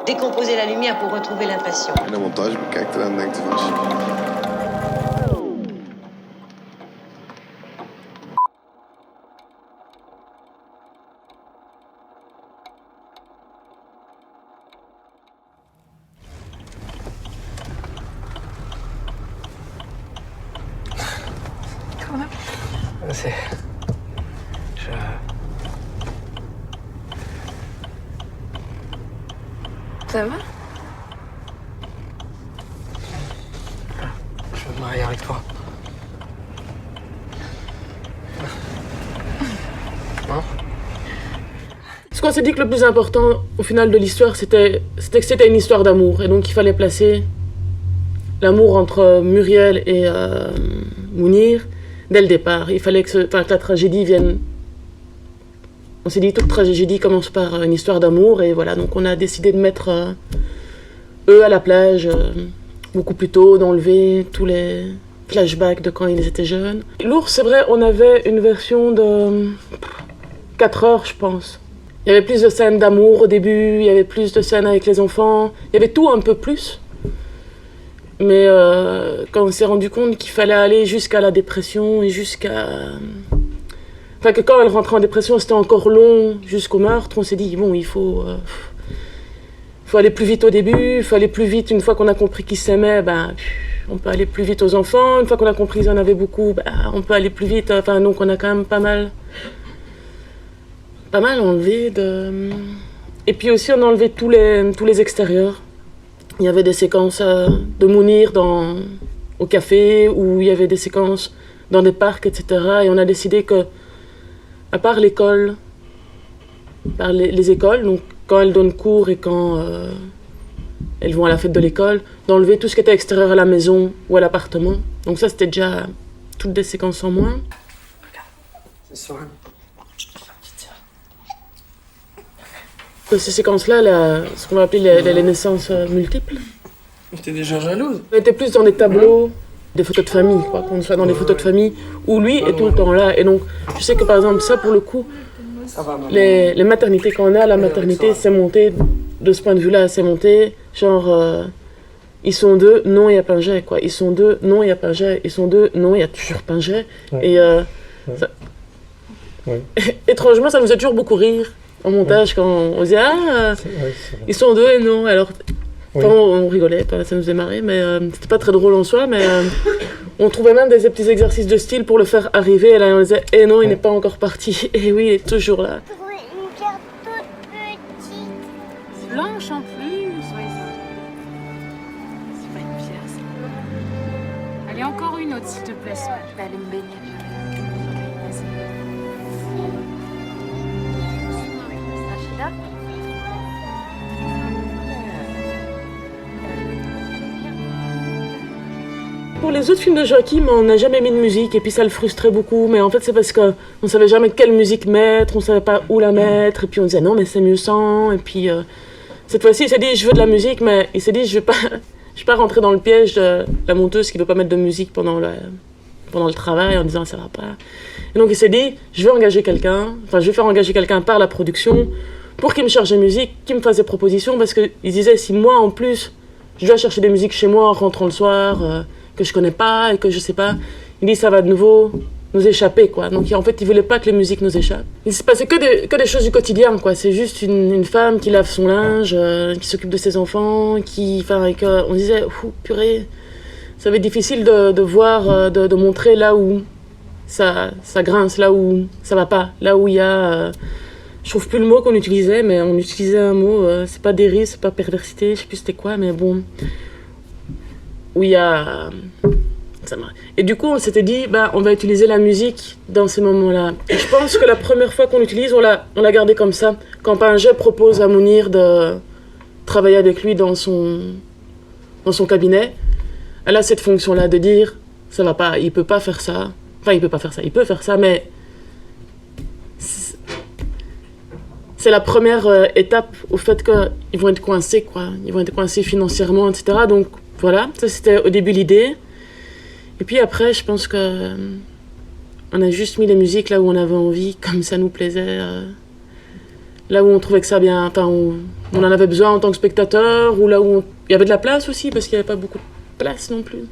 décomposer la lumière pour retrouver l'impression. In de montage bekijkt en dan denkt hij van shit. C'est... Ça va? Je veux me marier avec toi. Non? Ce qu'on s'est dit que le plus important au final de l'histoire, c'était que c'était une histoire d'amour. Et donc il fallait placer l'amour entre Muriel et Mounir dès le départ. Il fallait que la tragédie vienne. On s'est dit toute tragédie commence par une histoire d'amour. Et voilà, donc on a décidé de mettre eux à la plage beaucoup plus tôt, d'enlever tous les flashbacks de quand ils étaient jeunes. L'ours, c'est vrai, on avait une version de 4 heures, je pense. Il y avait plus de scènes d'amour au début, il y avait plus de scènes avec les enfants, il y avait tout un peu plus. Mais quand on s'est rendu compte qu'il fallait aller jusqu'à la dépression et jusqu'à... Enfin, que quand elle rentrait en dépression, c'était encore long jusqu'au meurtre, on s'est dit, bon, il faut aller plus vite au début, il faut aller plus vite une fois qu'on a compris qu'ils s'aimaient, ben, on peut aller plus vite aux enfants, une fois qu'on a compris qu'ils en avaient beaucoup, ben, on peut aller plus vite, enfin, donc on a quand même pas mal enlevé de... Et puis aussi, on a enlevé tous les extérieurs. Il y avait des séquences de Mounir au café, où il y avait des séquences dans des parcs, etc. Et on a décidé que, à part l'école, par les écoles, donc quand elles donnent cours et quand elles vont à la fête de l'école, d'enlever tout ce qui était extérieur à la maison ou à l'appartement. Donc ça, c'était déjà toutes des séquences en moins. C'est Sohan. Ces séquences-là, ce qu'on va appeler les naissances multiples. T'es déjà jalouse? On était plus dans des tableaux, des photos de famille, quoi, qu'on soit dans des photos de famille, où lui est tout le temps là. Et donc, je sais que par exemple, ça, pour le coup, les maternités, quand on a la maternité, c'est monté, de ce point de vue-là, c'est monté, genre, ils sont deux, non, il y a Pinget, quoi. Ils sont deux, non, il y a Pinget. Ils sont deux, non, il y a toujours Pinget. Ouais. Et ça... ouais. Étrangement, ça nous fait toujours beaucoup rire en montage, quand on disait, ils sont deux et non, alors... Enfin, on rigolait, ça nous faisait marrer, mais c'était pas très drôle en soi, mais on trouvait même des petits exercices de style pour le faire arriver, et là on disait, eh non, il n'est pas encore parti, et oui, il est toujours là. Une carte toute petite. Blanche en plus. Ouais, c'est pas une pierre, ça. Allez, encore une autre, s'il te plaît. Je vais aller me baigner. Pour les autres films de Joachim, on n'a jamais mis de musique et puis ça le frustrait beaucoup. Mais en fait, c'est parce qu'on ne savait jamais quelle musique mettre, on ne savait pas où la mettre. Et puis on disait non, mais c'est mieux sans. Et puis cette fois-ci, il s'est dit je veux de la musique, mais il s'est dit je ne vais pas rentrer dans le piège de la monteuse qui ne veut pas mettre de musique pendant le travail en disant ça va pas. Et donc il s'est dit je vais engager quelqu'un, enfin je vais faire engager quelqu'un par la production pour qu'il me cherche des musiques, qu'il me fasse des propositions. Parce qu'il disait si moi en plus je dois chercher des musiques chez moi en rentrant le soir. Que je connais pas et que je sais pas, il dit ça va de nouveau nous échapper, quoi. Donc en fait il voulait pas que les musiques nous échappent. Il se passait que des choses du quotidien, quoi. C'est juste une femme qui lave son linge, qui s'occupe de ses enfants, on disait purée, ça va être difficile de voir, de montrer là où ça grince, là où ça va pas, là où il y a je trouve plus le mot qu'on utilisait, mais on utilisait un mot, c'est pas dérive, c'est pas perversité, je sais plus c'était quoi, mais bon, où il y a... Et du coup, on s'était dit, on va utiliser la musique dans ces moments-là. Et je pense que la première fois qu'on l'utilise, on l'a gardé comme ça. Quand Pinget propose à Mounir de travailler avec lui dans son cabinet, elle a cette fonction-là de dire, ça va pas, il peut pas faire ça. Enfin, il peut pas faire ça, il peut faire ça, mais... C'est la première étape au fait qu'ils vont être coincés, quoi. Ils vont être coincés financièrement, etc. Donc, voilà, ça c'était au début l'idée. Et puis après, je pense que on a juste mis les musiques là où on avait envie, comme ça nous plaisait. là où on trouvait que ça bien, enfin, on en avait besoin en tant que spectateur, ou là où il y avait de la place aussi, parce qu'il n'y avait pas beaucoup de place non plus.